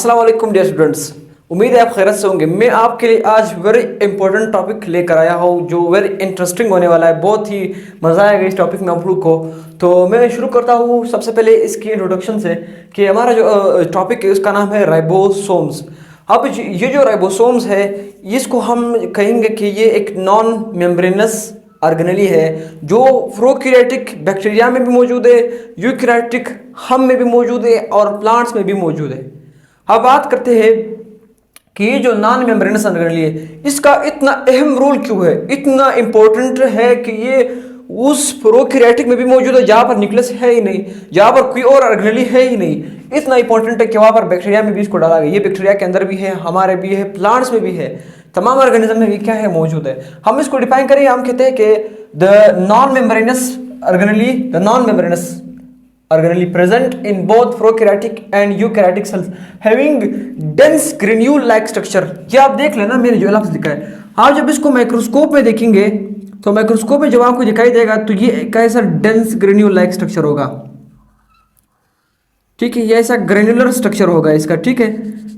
अस्सलाम वालेकुम dear students. उम्मीद है आप खैरियत से होंगे। मैं आपके लिए आज वेरी इंपॉर्टेंट टॉपिक लेकर आया हूँ जो वेरी इंटरेस्टिंग होने वाला है। बहुत ही मज़ा आएगा इस टॉपिक में आप लोग को। तो मैं शुरू करता हूँ सबसे पहले इसकी इंट्रोडक्शन से कि हमारा जो टॉपिक है उसका नाम है राइबोसोम्स। अब ये जो राइबोसोम्स है इसको हम कहेंगे कि ये एक नॉन मेम्ब्रेनस ऑर्गेनेली है जो प्रोकैरियोटिक बैक्टीरिया में भी मौजूद है, यूकैरियोटिक हम में भी मौजूद है और प्लांट्स में भी मौजूद है। अब बात करते हैं कि ये जो नॉन मेम्ब्रेनस ऑर्गेनेली है इसका इतना अहम रोल क्यों है, इतना इंपॉर्टेंट है कि ये उस प्रोकैरियोटिक में भी मौजूद है जहाँ पर न्यूक्लियस है ही नहीं, जहाँ पर कोई और ऑर्गेनेली है ही नहीं। इतना इंपॉर्टेंट है कि वहाँ पर बैक्टीरिया में भी इसको डाला गया। ये बैक्टीरिया के अंदर भी है, हमारे भी है, प्लांट्स में भी है, तमाम ऑर्गेनिज्म में भी क्या है मौजूद है। हम इसको डिफाइन करें, हम कहते हैं कि the non membranes organelle, the non membranes organelle present in both prokaryotic and eukaryotic cells having dense granule like structure। ये आप देख लेना, मैंने जो लफ्ज लिखा है, आप जब इसको माइक्रोस्कोप में देखेंगे तो माइक्रोस्कोप में जब आपको दिखाई देगा तो ये कैसा डेंस ग्रेन्यूल लाइक स्ट्रक्चर होगा। ठीक है, ये ऐसा ग्रेन्युलर स्ट्रक्चर होगा इसका। ठीक है,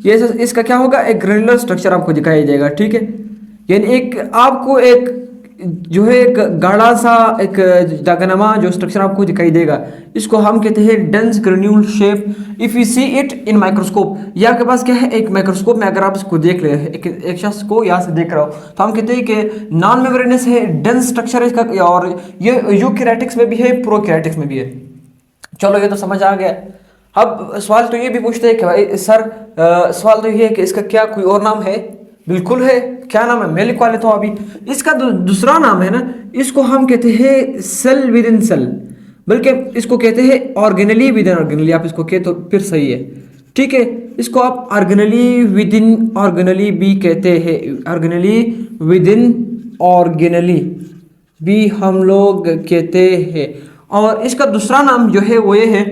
ये ऐसा इसका क्या होगा, एक ग्रेन्युलर स्ट्रक्चर आपको दिखाई देगा। ठीक है, यानी एक आपको एक जो है एक गाढ़ा सा एक दागनमा जो स्ट्रक्चर आपको दिखाई देगा इसको हम कहते हैं dense granule shape. If you see it in microscope, ये आपके पास क्या है, एक माइक्रोस्कोप में अगर आप इसको देख ले, एक शख्स को यहाँ से देख रहा हो तो हम कहते हैं कि नॉन मेम्ब्रेनस है, डेंस स्ट्रक्चर है इसका, और ये यूकैरियोटिक्स में भी है, प्रोकैरियोटिक्स में भी है। चलो ये तो समझ आ गया। अब सवाल तो ये भी पूछते हैं कि भाई सर सवाल तो ये है कि इसका क्या कोई और नाम है? बिल्कुल है। क्या नाम है, मैं लिखवा लेता हूँ अभी। इसका दूसरा नाम है ना, इसको हम कहते हैं सेल विद इन सेल, बल्कि इसको कहते हैं ऑर्गेनेली विद इन ऑर्गेनेली। आप इसको कहे तो फिर सही है। ठीक है, इसको आप ऑर्गेनेली विद इन ऑर्गेनेली भी कहते हैं, ऑर्गेनेली विद इन ऑर्गेनेली भी हम लोग कहते हैं। और इसका दूसरा नाम जो है वो ये है,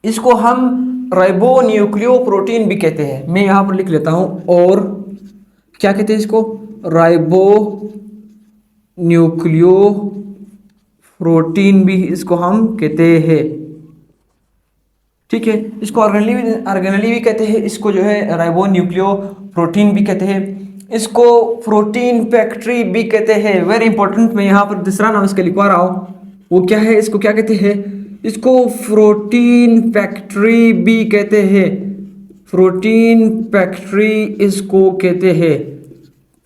इसको हम राइबोन्यूक्लियोप्रोटीन भी कहते हैं। मैं यहाँ पर लिख लेता हूँ, और क्या कहते हैं इसको, राइबो न्यूक्लियो प्रोटीन भी इसको हम कहते हैं। ठीक है, इसको ऑर्गेनेली भी कहते हैं, इसको जो है राइबो न्यूक्लियो प्रोटीन भी कहते हैं, इसको प्रोटीन फैक्ट्री भी कहते हैं। वेरी इंपॉर्टेंट, मैं यहाँ पर दूसरा नाम इसका लिखवा रहा हूँ, वो क्या है, इसको क्या कहते हैं, इसको प्रोटीन फैक्ट्री भी कहते हैं। प्रोटीन फैक्ट्री इसको कहते हैं,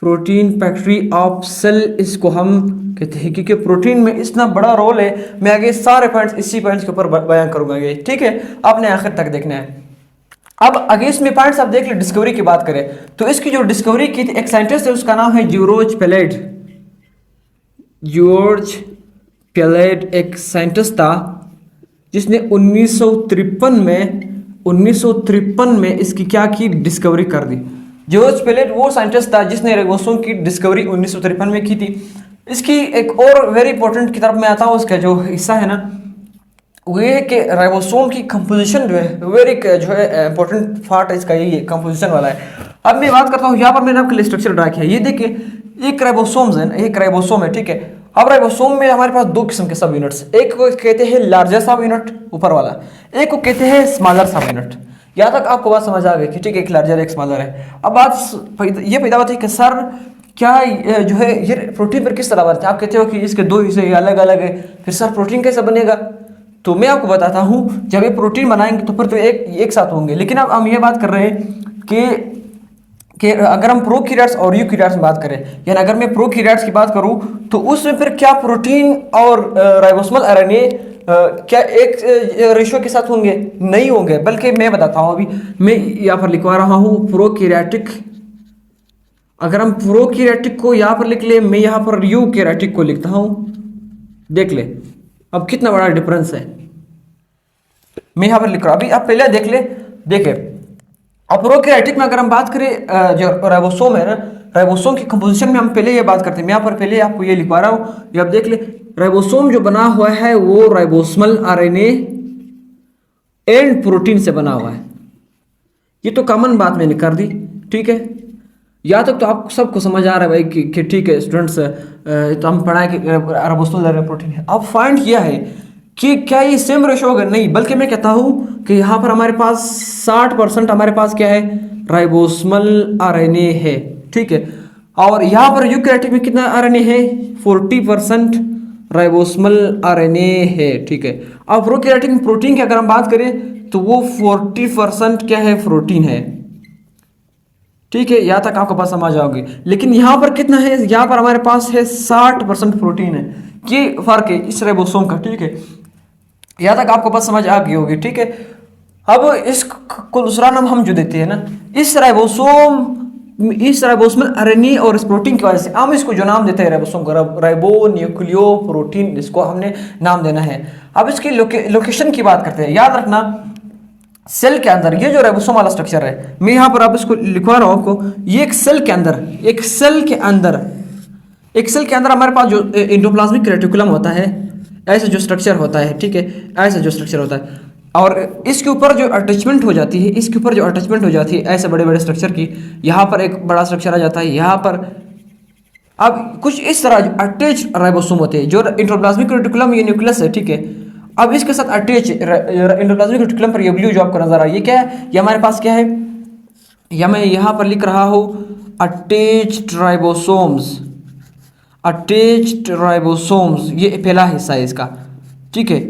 प्रोटीन फैक्ट्री ऑफ सेल इसको हम कहते हैं, क्योंकि प्रोटीन में इतना बड़ा रोल है। मैं आगे सारे पॉइंट्स इसी पॉइंट्स के ऊपर बयान करूंगा। ठीक है, आपने आखिर तक देखना है। अब आगे इसमें पॉइंट्स आप देख ले। डिस्कवरी की बात करें तो इसकी जो डिस्कवरी की थी एक साइंटिस्ट है, उसका नाम है जॉर्ज पेलेट। जॉर्ज पेलेट एक साइंटिस्ट था जिसने 1953 में इसकी क्या की, डिस्कवरी कर दी। जॉर्ज पेलेट वो साइंटिस्ट था जिसने राइबोसोम की डिस्कवरी 1953 में की थी। इसकी एक और वेरी इंपॉर्टेंट की तरफ में आता हूँ, उसका जो हिस्सा है ना वो ये है कि राइबोसोम की कंपोजिशन जो है वेरी जो है इंपॉर्टेंट पार्ट है इसका, यही कंपोजिशन वाला है। अब मैं बात करता हूँ, यहाँ पर मैंने आपके लिए स्ट्रक्चर ड्रा किया। ये देखिए, एक राइबोसोम्स है, एक राइबोसोम है। ठीक है, अब राइबोसोम में हमारे पास दो किस्म के सब यूनिट्स, एक को कहते हैं लार्जर सब यूनिट ऊपर वाला, एक को कहते हैं स्मॉलर सब यूनिट। यहाँ तक आपको बात समझ आ गई कि ठीक है, एक लार्जर एक स्मॉलर है। अब बात ये पैदा होती है कि सर क्या जो है ये प्रोटीन पर किस तरह बनता है? आप कहते हो कि इसके दो हिस्से अलग अलग है, फिर सर प्रोटीन कैसे बनेगा? तो मैं आपको बताता हूँ, जब ये प्रोटीन बनाएंगे तो फिर तो एक साथ होंगे। लेकिन अब हम ये बात कर रहे हैं कि अगर हम प्रोकैरियोट्स और यूकैरियोट्स में बात करें, यानी अगर मैं प्रोकैरियोट्स की बात करूं तो उसमें फिर क्या प्रोटीन और राइबोसोमल आरएनए क्या एक रेशियो के साथ होंगे? नहीं होंगे। बल्कि मैं बताता हूं, अभी मैं यहाँ पर लिखवा रहा हूं प्रोकैरियोटिक। अगर हम प्रोकैरियोटिक को यहाँ पर लिख ले, मैं यहाँ पर यूकैरियोटिक को लिखता हूं, देख ले अब कितना बड़ा डिफरेंस है। मैं यहाँ पर लिख रहा हूं, अभी आप पहले देख ले। देखे, अब प्रोकैरियोटिक में अगर हम बात करें जो राइबोसोम है ना, राइबोसोम की कंपोजिशन में हम पहले ये बात करते हैं। मैं यहाँ पर पहले आपको ये लिखवा रहा हूँ, ये आप देख ले। राइबोसोम जो बना हुआ है वो राइबोसोमल आरएनए एंड प्रोटीन से बना हुआ है। ये तो कॉमन बात मैंने कर दी। ठीक है, यहाँ तक तो आप सबको समझ आ रहा है भाई कि ठीक है स्टूडेंट्स, तो हम पढ़ाएं कि राइबोसोमल आरएनए प्रोटीन है। अब फाइंड किया है कि क्या ये सेम रेशो होगा? नहीं, बल्कि मैं कहता हूँ कि यहाँ पर हमारे पास 60% हमारे पास क्या है, राइबोसोमल आरएनए है, ठीक है। और यहाँ पर यूकैरियोटिक में कितना आरएनए है, 40% राइबोसोमल आरएनए है, ठीक है। अब प्रोकैरियोटिक में प्रोटीन की अगर हम बात करें तो वो 40% क्या है, प्रोटीन है, ठीक है। यहाँ तक आपको पास समझ आओगे। लेकिन यहाँ पर कितना है, यहाँ पर हमारे पास है 60% प्रोटीन है। ये फर्क है इस राइबोसोम का, ठीक है। यहाँ तक आपको पास समझ आ गई होगी, ठीक है। अब इसको दूसरा नाम हम जो देते हैं ना, इस राइबोसोमल आरएनए और इस प्रोटीन की वजह से हम इसको जो नाम देते हैं राइबोसोम को, राइबो न्यूक्लियो प्रोटीन, इसको हमने नाम देना है। अब इसकी लोकेशन की बात करते हैं। याद रखना सेल के अंदर ये जो राइबोसोम वाला स्ट्रक्चर है, मैं यहाँ पर आप इसको लिखवा रहा हूँ आपको, ये एक सेल के अंदर हमारे पास जो एंडोप्लाज्मिक रेटिकुलम होता है, ऐसा जो स्ट्रक्चर होता है, ठीक है, ऐसा जो स्ट्रक्चर होता है। और इसके ऊपर जो अटैचमेंट हो जाती है, ऐसे बड़े बड़े स्ट्रक्चर की, यहाँ पर एक बड़ा स्ट्रक्चर आ जाता है यहाँ पर। अब कुछ इस तरह अटैच राइबोसोम होते हैं, जो एंडोप्लाज्मिक रेटिकुलम ये न्यूक्लियस है, ठीक है। अब इसके साथ अटैच एंडोप्लाज्मिक रेटिकुलम पर ये ब्लू जो आपको नजर आ रहा है, ये क्या है, ये हमारे पास क्या है, या मैं यहाँ पर लिख रहा हूँ अटैच्ड राइबोसोम्स, ये पहला हिस्सा है इसका, ठीक है।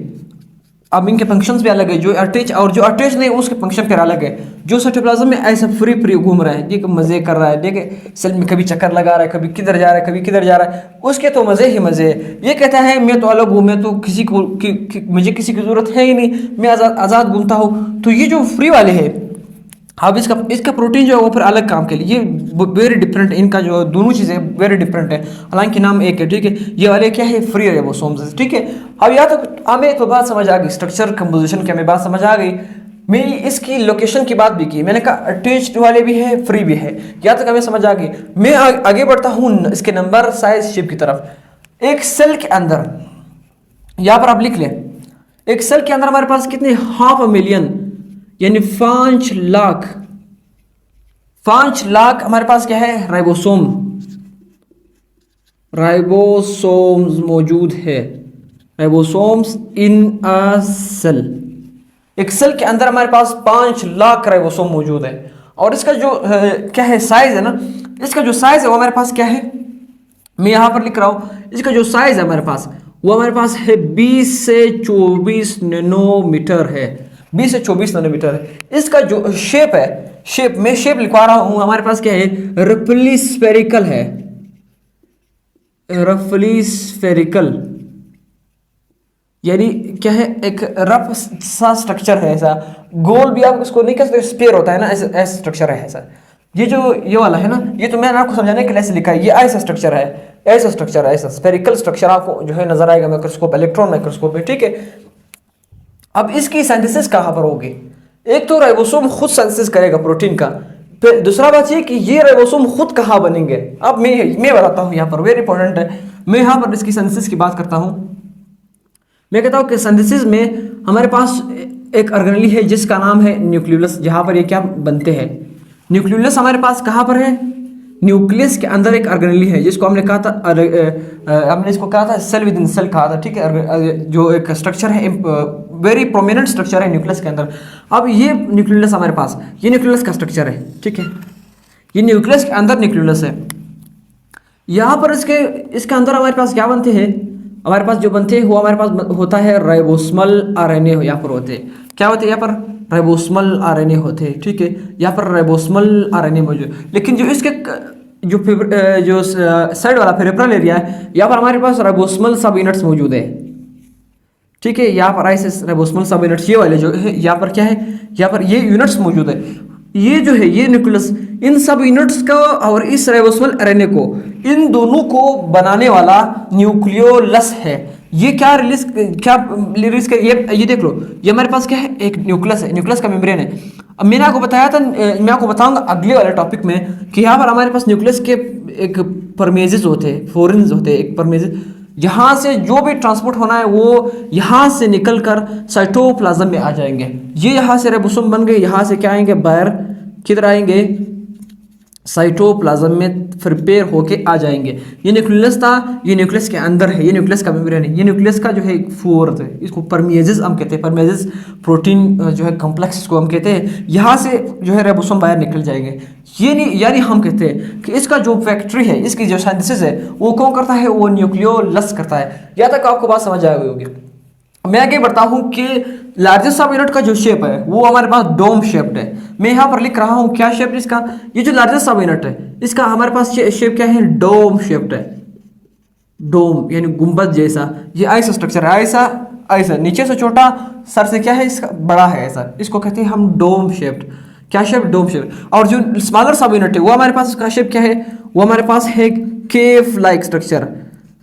अब इनके फंक्शंस भी अलग है, जो अटैच और जो अटैच नहीं उसके फंक्शन फिर अलग है। जो साइटोप्लाज्म में ऐसा फ्री घूम रहा है, देख मजे कर रहा है, देखे सेल में कभी चक्कर लगा रहा है, कभी किधर जा रहा है, कभी किधर जा रहा है, उसके तो मजे ही मजे है। ये कहता है मैं तो अलग हूँ, मैं तो मुझे किसी की जरूरत है ही नहीं, मैं आज़ाद घूमता हूँ। तो ये जो फ्री वाले है, अब इसका प्रोटीन जो है वो फिर अलग काम के लिए, ये वेरी डिफरेंट, इनका जो दोनों चीज़ें वेरी डिफरेंट है, हालांकि नाम एक है, ठीक है। ये वाले क्या है, फ्री राइबोसोम्स, ठीक है। अब यहाँ तक हमें तो बात समझ आ गई, स्ट्रक्चर कंपोजिशन की हमें बात समझ आ गई। मैं इसकी लोकेशन की बात भी की, मैंने कहा अटैच्ड वाले भी है, फ्री भी है, यहाँ तक हमें समझ आ गई। मैं आगे बढ़ता हूँ इसके नंबर साइज शेप की तरफ। एक सेल के अंदर, यहाँ पर आप लिख लें, एक सेल के अंदर हमारे पास कितने, 500,000 यानी 5 लाख हमारे पास क्या है, राइबोसोम्स मौजूद है, राइबोसोम्स इन अ सेल। एक सेल के अंदर हमारे पास 5 लाख राइबोसोम मौजूद है। और इसका जो क्या है साइज है ना, इसका जो साइज है वो हमारे पास क्या है, मैं यहां पर लिख रहा हूं, इसका जो साइज है हमारे पास वो हमारे पास है 20 से 24 नैनोमीटर है, 20 से 24 नैनोमीटर है। इसका जो शेप है, मैं शेप लिखवा रहा हूं, हमारे पास क्या है, रफली स्फेरिकल है, रफली स्फेरिकल यानी क्या है, एक रफ सा स्ट्रक्चर है, ऐसा गोल भी आप इसको नहीं कह सकते, स्फीयर होता है ना, ऐसा स्ट्रक्चर है ऐसा। ये वाला है ना, ये तो मैंने आपको समझाने के लिए ऐसे लिखा है, ये ऐसा स्ट्रक्चर है, ऐसा स्फेरिकल स्ट्रक्चर आपको जो है नजर आएगा माइक्रोस्कोप, इलेक्ट्रॉन माइक्रोस्कोप में, ठीक है। अब इसकी सिंथेसिस कहाँ पर होगी, एक तो राइबोसोम खुद सिंथेसिस करेगा प्रोटीन का, फिर दूसरा बात ये कि ये राइबोसोम खुद कहाँ बनेंगे। अब मैं बताता हूँ, यहाँ पर वेरी इंपॉर्टेंट है, मैं यहाँ पर इसकी सिंथेसिस की बात करता हूँ। मैं कहता हूँ कि सिंथेसिस में हमारे पास एक ऑर्गेनेली है जिसका नाम है न्यूक्लियोलस, जहाँ पर ये क्या बनते हैं, न्यूक्लियोलस हमारे पास कहाँ पर है, न्यूक्लियस के अंदर एक ऑर्गेनेली है जिसको हमने कहा था, हमने इसको कहा था सेल विद इन सेल कहा था, ठीक है। जो एक स्ट्रक्चर है, वेरी प्रोमिनेंट स्ट्रक्चर है न्यूक्लियस के अंदर। अब ये न्यूक्लियोलस हमारे पास, ये न्यूक्लियस का स्ट्रक्चर है, ठीक है, ये न्यूक्लियस के अंदर न्यूक्लियोलस है। यहाँ पर इसके अंदर हमारे पास क्या बनते हैं, हमारे पास जो बनते हैं वो हमारे पास होता है राइबोसोमल आरएनए, यहाँ पर होते हैं, क्या होते हैं, यहाँ पर राइबोसोमल आरएनए होते हैं, ठीक है, यहाँ पर राइबोसोमल आरएनए मौजूद। लेकिन जो इसके जो साइड वाला पेरिफेरल एरिया है, यहाँ पर हमारे पास राइबोसोमल सब यूनिट्स मौजूद है, ठीक है। यहाँ पर ऐसे राइबोसोमल सब यूनिट्स ये वाले जो है, यहाँ पर क्या है, यहाँ पर ये यूनिट्स मौजूद है। ये जो है ये न्यूक्लियस, इन सब यूनिट्स को और इस राइबोसोमल आरएनए को, इन दोनों को बनाने वाला न्यूक्लियोलस है। ये क्या रिलीज कर, ये देख लो, ये हमारे पास क्या है, एक न्यूक्लियस है, न्यूक्लियस का मेम्ब्रेन है। अब मैंने आपको बताया था, मैं आपको बताऊंगा अगले वाले टॉपिक में कि यहाँ पर हमारे पास न्यूक्लियस के एक परमेजेस होते हैं, फोरेंस होते हैं, एक परमेजेस, यहाँ से जो भी ट्रांसपोर्ट होना है वो यहाँ से निकलकर साइटोप्लाज्म में आ जाएंगे। ये यहाँ से राइबोसोम बन गए, यहाँ से क्या आएंगे, बाहर किधर आएंगे, साइटोप्लाज्म में प्रिपेयर होके आ जाएंगे। ये न्यूक्लियस था, ये न्यूक्लियस के अंदर है, ये न्यूक्लियस का मेम्ब्रेन है, ये न्यूक्लियस का जो है फोर्थ है, इसको परमेजेस हम कहते हैं, परमेजेस प्रोटीन जो है कॉम्प्लेक्स इसको हम कहते हैं। यहाँ से जो है राइबोसोम बाहर निकल जाएंगे। ये नहीं यानी हम कहते हैं कि इसका जो फैक्ट्री है, इसकी जो सिंथेसिस है वो कौन करता है, वो न्यूक्लियोलस करता है। यहाँ तक आपको बात समझ आ गई होगी। मैं आगे बढ़ता हूं कि लार्जेस्ट सब यूनिट का जो शेप है वो हमारे पास डोम शेप्ड है। मैं यहाँ पर लिख रहा हूँ क्या शेप इसका, ये जो लार्जेस्ट सब यूनिट है इसका हमारे पास शेप क्या है, डोम शेप्ड है। डोम यानी गुंबद जैसा, ये ऐसा स्ट्रक्चर है, ऐसा ऐसा नीचे से छोटा, सर से क्या है इसका बड़ा है, ऐसा इसको कहते हैं हम डोम शेप्ड। क्या शेप, डोम शेप। और जो स्मॉलर सब यूनिट है वो हमारे पास उसका शेप क्या है, वो हमारे पास है केव लाइक स्ट्रक्चर।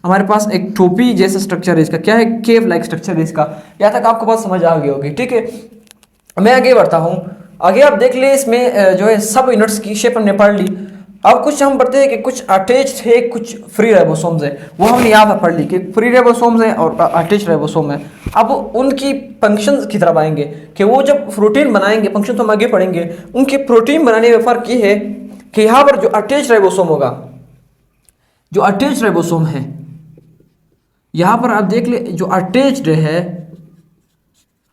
हमारे पास एक टोपी जैसा स्ट्रक्चर है इसका, क्या है, केव लाइक स्ट्रक्चर है इसका। यहाँ तक आपको बात समझ आ गई होगी, ठीक है। मैं आगे बढ़ता हूँ। आगे आप देख ले इसमें जो है सब यूनिट्स की शेप हमने पढ़ ली। अब कुछ हम पढ़ते हैं कि कुछ अटैच्ड है, कुछ फ्री राइबोसोम्स है, वो हमने यहाँ पर पढ़ ली कि फ्री राइबोसोम्स है और अटैच्ड राइबोसोम है। अब उनकी फंक्शंस की तरफ आएंगे कि वो जब प्रोटीन बनाएंगे, फंक्शन तो हम आगे पढ़ेंगे। उनके प्रोटीन बनाने में फ़र्क ये है कि यहाँ पर जो अटैच्ड राइबोसोम होगा, जो अटैच्ड राइबोसोम है यहाँ पर आप देख ले, जो अटैच्ड है,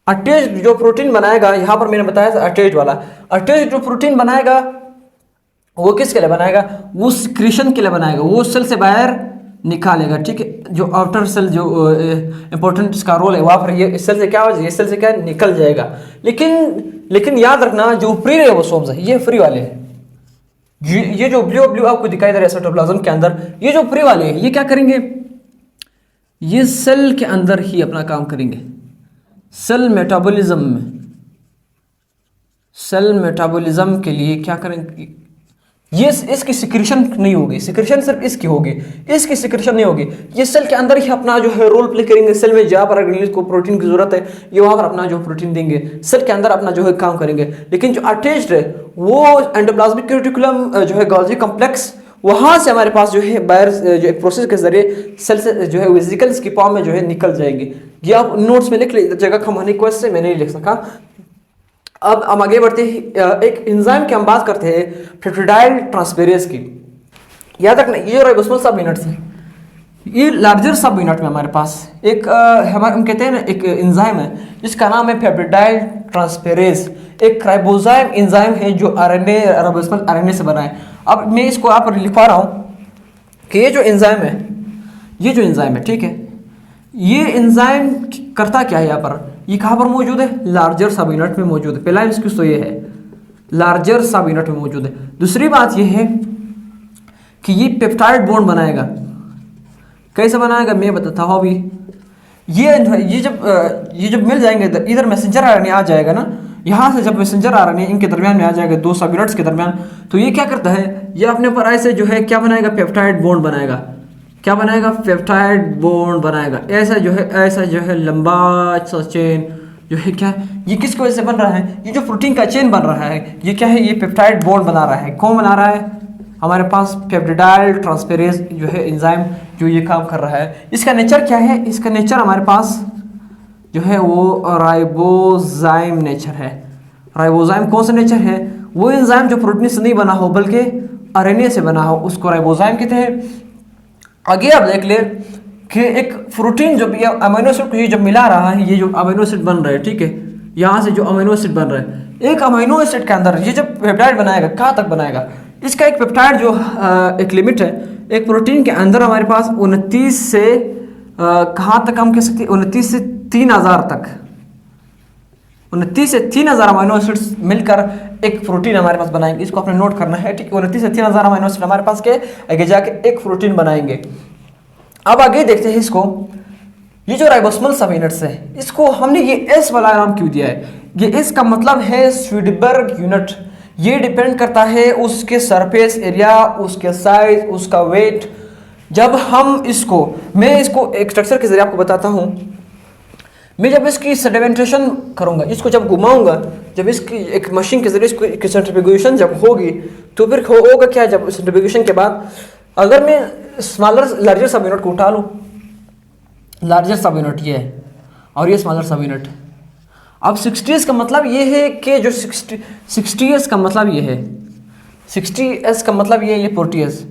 अटैच्ड जो प्रोटीन बनाएगा, यहाँ पर मैंने बताया था अटैच्ड वाला, अटैच्ड जो प्रोटीन बनाएगा वो किसके लिए बनाएगा, वो सिक्रीशन के लिए बनाएगा, वो सेल से बाहर निकालेगा, ठीक है। जो आउटर सेल जो इंपॉर्टेंट इसका रोल है वहाँ पर, ये सेल से क्या हो जाएगा, सेल से क्या निकल जाएगा। लेकिन याद रखना जो फ्री राइबोसोम्स है ये फ्री वाले हैं। ये जो ब्लू ब्लू आपको दिखाई दे रहा है साइटोप्लाज्म के अंदर, ये जो फ्री वाले हैं ये क्या करेंगे, ये सेल के अंदर ही अपना काम करेंगे। सेल मेटाबॉलिज्म में, सेल मेटाबॉलिज्म के लिए क्या करेंगे, ये इसकी सिक्रीशन नहीं होगी, सिक्रीशन सिर्फ इसकी होगी, इसकी सिक्रीशन नहीं होगी। ये सेल के अंदर ही अपना जो है रोल प्ले करेंगे। सेल में जहाँ पर अगर इसको प्रोटीन की जरूरत है ये वहाँ पर अपना जो प्रोटीन देंगे, सेल के अंदर अपना जो है काम करेंगे। लेकिन जो अटैच्ड है वो एंडोप्लाज्मिक रेटिकुलम जो है गोल्गी कॉम्प्लेक्स, वहाँ से हमारे पास जो है बाहर जो एक प्रोसेस के जरिए सेल से जो है वेसिकल्स की फॉर्म में जो है निकल जाएंगे। ये आप नोट्स में लिख ले, जगह कम होने की वजह से मैंने नहीं लिख सका। अब हम आगे बढ़ते हैं, एक एंजाइम की हम बात करते हैं पेप्टिडाइल ट्रांसफेरेज की। याद रखना ये राइबोसोमल सब यूनिट्स हैं, ये लार्जर सब यूनिट में हमारे पास एक हमारे हम कहते हैं ना एक एंजाइम है जिसका नाम है पेप्टिडाइल ट्रांसफेरेज। एक राइबोजाइम एंजाइम है जो आरएनए, राइबोसोमल आरएनए से बना है। अब मैं इसको यहाँ पर लिखवा रहा हूँ कि ये जो एंजाइम है, ये जो एंजाइम है, ठीक है, ये एंजाइम करता क्या है, यहाँ पर ये कहाँ पर मौजूद है, लार्जर सब यूनिट में मौजूद है। पहला इसकी तो ये है लार्जर सब यूनिट में मौजूद है। दूसरी बात ये है कि ये पेप्टाइड बॉन्ड बनाएगा। कैसे बनाएगा मैं बताता हूँ अभी। ये जब मिल जाएंगे इधर मैसेंजर आरएनए आ जाएगा ना, यहाँ से जब मैसेंजर आरएनए इनके दरमियान में आ जाएगा, दो सब यूनिट्स के दरमियान, तो ये क्या करता है, ये अपने पर ऐसे जो है क्या बनाएगा, पेप्टाइड बॉन्ड बनाएगा। क्या बनाएगा, पेप्टाइड बॉन्ड बनाएगा। ऐसा जो है लंबा सा चेन जो है क्या है, ये किसकी वजह से बन रहा है, ये जो प्रोटीन का चेन बन रहा है ये क्या है, ये पेप्टाइड बॉन्ड बना रहा है। कौन बना रहा है, हमारे पास पेप्टिडाइल ट्रांसफेरेज जो है एंजाइम जो ये काम कर रहा है। इसका नेचर क्या है, इसका नेचर हमारे पास जो है वो राइबोजाइम नेचर है। राइबोजाइम कौन सा नेचर है, वो एंजाइम जो प्रोटीन से नहीं बना हो बल्कि आरएनए से बना हो, उसको राइबोजाइम कहते हैं। आगे आप देख ले कि एक प्रोटीन जो अमीनो एसिड को ये जब मिला रहा है, ये जो अमीनो एसिड बन रहा है, ठीक है, यहाँ से जो अमीनो एसिड बन रहा है, एक अमीनो एसिड के अंदर ये जब पेप्टाइड बनाएगा, कहाँ तक बनाएगा, इसका एक पेप्टाइड जो एक लिमिट है, एक प्रोटीन के अंदर हमारे पास 29 से कहाँ तक हम कह सकते हैं, 29 से 3000 तक, 29 से 3000 अमीनो एसिड्स मिलकर एक प्रोटीन हमारे पास बनाएंगे। इसको आपने नोट करना है, ठीक है। 29 से 3000 अमीनो एसिड हमारे पास के आगे जाके एक प्रोटीन बनाएंगे। अब आगे देखते हैं इसको, ये जो राइबोसोमल सब यूनिट्स है, इसको हमने ये एस वाला नाम क्यों दिया है, ये एस का मतलब है स्वीडबर्ग यूनिट। ये डिपेंड करता है उसके सरफेस एरिया, उसके साइज, उसका वेट। जब हम इसको, मैं इसको एक स्ट्रक्चर के जरिए आपको बताता हूँ। मैं जब इसकी सेडिमेंटेशन करूँगा, इसको जब घुमाऊंगा, जब इसकी एक मशीन के जरिए इसको सेंट्रीफ्यूगेशन जब होगी तो फिर होगा क्या, जब सेंट्रीफ्यूगेशन के बाद अगर मैं लार्जर सब यूनिट को उठा लूँ, लार्जर सब यूनिट ये है और ये स्मॉलर सब यूनिट। अब 60s का मतलब ये है कि जो 60s का मतलब ये है 60s का मतलब ये प्रोटीएस।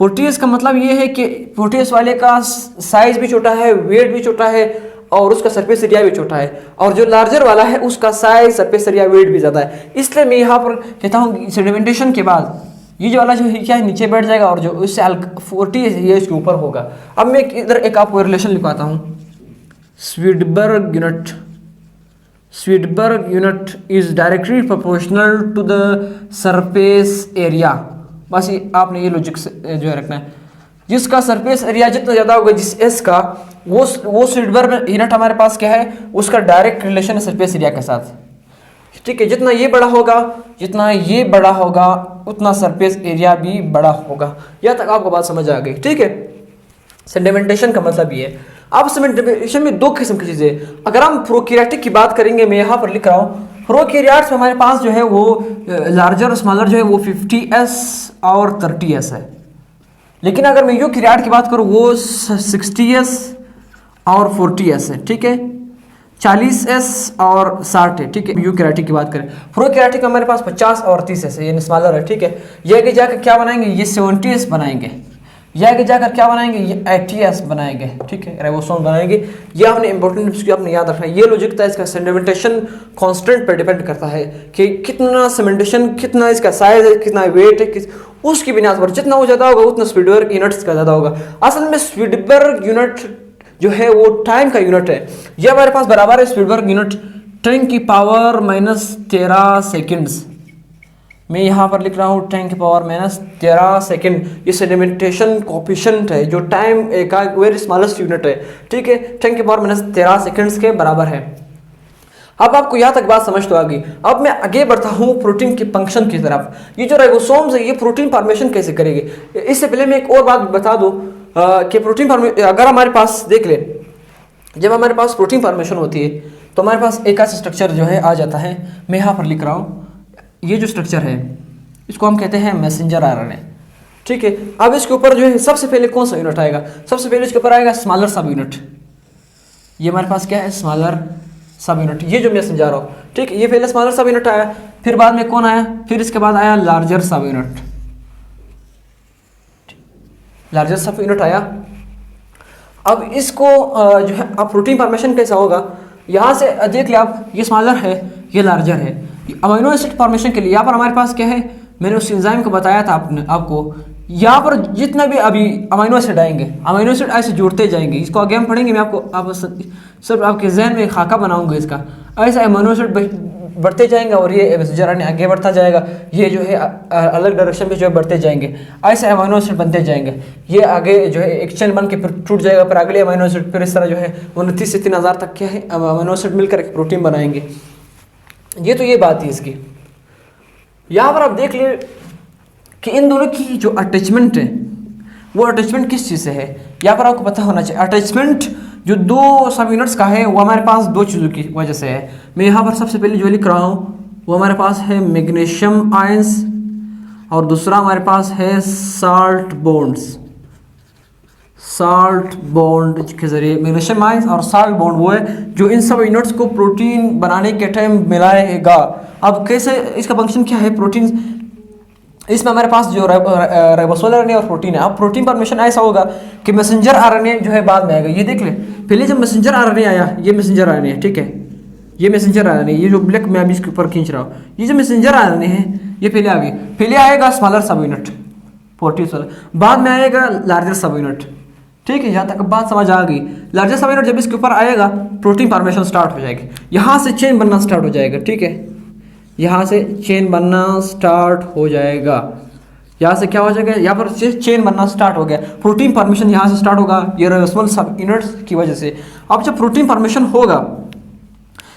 प्रोटीएस का मतलब ये है कि प्रोटीएस वाले का साइज भी छोटा है, वेट भी छोटा है और उसका सरफेस एरिया भी छोटा है, और जो लार्जर वाला है उसका साइज, सरफेस एरिया, वेट भी ज़्यादा है। इसलिए मैं यहाँ पर कहता हूँ सेडिमेंटेशन के बाद ये जो वाला जो है क्या है नीचे बैठ जाएगा और जो इससे 40 ये इसके ऊपर होगा। अब मैं इधर एक आपको रिलेशन लिखवाता हूँ। Svedberg unit is directly proportional to the surface area. बस ये आपने ये लॉजिक जो है रखना है, जिसका सरफेस एरिया जितना ज़्यादा होगा जिस एस का, वो स्वीडबर्ग यूनिट हमारे पास क्या है, उसका डायरेक्ट रिलेशन है सरफेस एरिया के साथ। ठीक है, जितना ये बड़ा होगा, जितना ये बड़ा होगा, उतना सरफेस एरिया भी बड़ा होगा। यहाँ तक आपको बात समझ आ गई। ठीक है, सेडिमेंटेशन का मतलब ये है। अब सेडिमेंटेशन में दो किस्म की चीज़ें। अगर हम प्रोकैरियोटिक की बात करेंगे, मैं यहाँ पर लिख रहा हूँ प्रोकैरियोट्स में हमारे पास जो है वो लार्जर और स्मॉलर जो है वो 50s और 30s है। लेकिन अगर मैं यूकैरियोट की बात करूँ वो 60s और 40s है। ठीक है, 40s और 60 है। ठीक है, यूकैरियोटिक की बात करें। प्रोकैरियोटिक में हमारे पास 50 और 30s है, यानी स्मॉलर है। ठीक है, ये आगे जाकर क्या बनाएंगे, ये 70s बनाएंगे, ये आगे जाकर क्या बनाएंगे, ये 80s बनाएंगे। ठीक है, राइबोसोम बनाएंगे। ये हमने इंपॉर्टेंट इसको आपने याद रखना है। ये लॉजिक था इसका, सेडिमेंटेशन कांस्टेंट पर डिपेंड करता है कि कितना सेडिमेंटेशन, कितना इसका साइज है, कितना वेट है, उसकी बिना पर जितना वो ज़्यादा होगा उतना स्वीडबर्ग यूनिट्स का ज़्यादा होगा। असल में स्वीडबर्ग यूनिट जो है वो टाइम का यूनिट है। ये हमारे पास बराबर है स्वीडबर्ग यूनिट 10⁻⁻13 सेकेंड्स। मैं यहाँ पर लिख रहा हूँ 10⁻⁻13 सेकेंड। ये सेडिमेंटेशन कोफिशिएंट है जो टाइम का वेरी स्मॉलेस्ट यूनिट है। ठीक है, 10⁻⁻13 सेकेंड्स के बराबर है। अब आपको यहाँ तक बात समझ तो आ गई। अब मैं आगे बढ़ता हूँ प्रोटीन के फंक्शन की तरफ। ये जो राइबोसोम्स है ये प्रोटीन फॉर्मेशन कैसे करेंगे, इससे पहले मैं एक और बात बता दूँ कि प्रोटीन फॉर्मेशन अगर हमारे पास देख ले, जब हमारे पास प्रोटीन फॉर्मेशन होती है तो हमारे पास एक ऐसा स्ट्रक्चर जो है आ जाता है। मैं यहाँ पर लिख रहा हूँ, ये जो स्ट्रक्चर है इसको हम कहते हैं मैसेंजर आरएनए। ठीक है, अब इसके ऊपर जो है सबसे पहले कौन सा यूनिट आएगा, सबसे पहले इसके ऊपर आएगा स्मॉलर सब यूनिट। ये हमारे पास क्या है, स्मॉलर सब यूनिट, ये जो मैं समझा रहा हूँ। ठीक है, ये पहले स्मॉलर सब यूनिट आया, फिर बाद में कौन आया, फिर इसके बाद आया लार्जर सब यूनिट। लार्जर सब यूनिट आया। अब इसको जो है अब प्रोटीन फॉर्मेशन कैसा होगा, यहाँ से देख लिया आप, ये स्मॉलर है, ये लार्जर है। अमीनो एसिड फॉर्मेशन के लिए यहाँ पर हमारे पास क्या है, मैंने उस एंजाइम को बताया था आपको। यहाँ पर जितना भी अभी अमीनो एसिड आएंगे, अमीनो एसिड ऐसे जुड़ते जाएंगे। इसको आगे हम पढ़ेंगे, मैं आपको सिर्फ आपके जहन में खाका बनाऊंगा इसका। ऐसे अमीनो एसिड बढ़ते जाएंगे और ये मैसेंजर आरएनए आगे बढ़ता जाएगा। ये जो है अलग डायरेक्शन में जो है बढ़ते जाएंगे, ऐसे अमीनो एसिड बनते जाएंगे। ये आगे जो है एक चेन बन के फिर टूट जाएगा, फिर अगले अमीनो एसिड, फिर इस तरह जो है 29 से 3000 तक क्या है अमीनो एसिड मिलकर एक प्रोटीन बनाएंगे। ये तो ये बात है इसकी। यहाँ पर आप देख ले कि इन दोनों की जो अटैचमेंट है वो अटैचमेंट किस चीज़ से है, यहाँ पर आपको पता होना चाहिए। अटैचमेंट जो दो सब यूनिट्स का है वो हमारे पास दो चीज़ों की वजह से है। मैं यहाँ पर सबसे पहले जो लिख रहा हूँ वो हमारे पास है मैग्नीशियम आयंस और दूसरा हमारे पास है साल्ट बॉन्ड्स। साल्ट बॉन्ड के जरिए मैग्नीशियम आयंस और साल्ट बॉन्ड वो है जो इन सब यूनिट्स को प्रोटीन बनाने के टाइम मिलाएगा। अब कैसे इसका फंक्शन क्या है, प्रोटीन इसमें हमारे पास जो राइबोसोमल आरएनए और प्रोटीन है। अब प्रोटीन फॉर्मेशन ऐसा होगा कि मैसेंजर आरएनए जो है बाद में आएगा। ये देख ले, पहले जब मैसेंजर आरएनए आया, ये मैसेंजर आरएनए है। ठीक है, ये मैसेंजर आरएनए, ये जो ब्लैक मैं अभी इसके ऊपर खींच रहा हूँ, ये जो मैसेंजर आरएनए है ये पहले आ गई। पहले आएगा स्मॉलर सब यूनिट 40 वाला, बाद में आएगा लार्जर सब यूनिट। ठीक है, यहाँ तक बात समझ आ गई। लार्जर सब यूनिट जब इसके ऊपर आएगा प्रोटीन फॉर्मेशन स्टार्ट हो जाएगी, यहाँ से चेन बनना स्टार्ट हो जाएगा। ठीक है, यहाँ से चेन बनना स्टार्ट हो जाएगा। यहाँ से क्या हो जाएगा, यहाँ पर चेन बनना स्टार्ट हो गया। प्रोटीन फॉर्मेशन यहाँ से स्टार्ट होगा ये राइबोसोमल सब यूनिट्स की वजह से। अब जब प्रोटीन फॉर्मेशन होगा,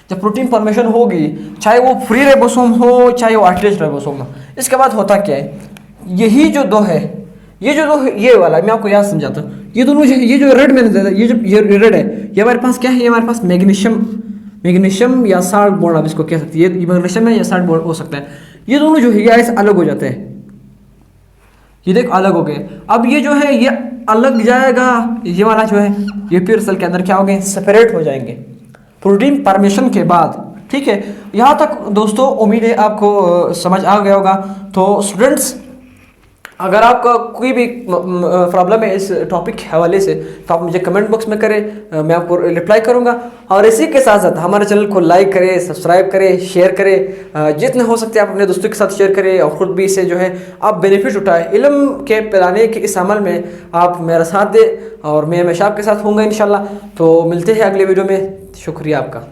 जब प्रोटीन फॉर्मेशन होगी, चाहे वो फ्री राइबोसोम हो चाहे वो अटैच्ड राइबोसोम हो, इसके बाद होता क्या है, यही जो दो है, ये जो दो है, ये वाला मैं आपको याद समझाता हूँ। ये दोनों जो ये जो रेड मैंने दिया, ये जो ये रेड है, ये हमारे पास क्या है, ये हमारे पास मैग्नीशियम या साल्ट बॉन्ड आप इसको कह सकते हैं। ये मैग्नीशियम है या साल्ट बॉन्ड हो सकता है। ये दोनों जो है ये ऐसे अलग हो जाते हैं, ये देख अलग हो गए। अब ये जो है ये अलग जाएगा, ये वाला जो है ये फिर सेल के अंदर क्या हो गए, सेपरेट हो जाएंगे। प्रोटीन फॉर्मेशन के बाद ठीक है, यहाँ तक दोस्तों उम्मीद है आपको समझ आ गया होगा। तो स्टूडेंट्स, अगर आपका कोई भी प्रॉब्लम है इस टॉपिक के हवाले से तो आप मुझे कमेंट बॉक्स में करें, मैं आपको रिप्लाई करूंगा। और इसी के साथ साथ हमारे चैनल को लाइक करें, सब्सक्राइब करें, शेयर करें, जितने हो सकते हैं आप अपने दोस्तों के साथ शेयर करें और ख़ुद भी इसे जो है आप बेनिफिट उठाएं। इल्म के फैलाने के इस अमल में आप मेरा साथ दें और मैं हमेशा आपके साथ होऊंगा इंशाल्लाह। तो मिलते हैं अगले वीडियो में। शुक्रिया आपका।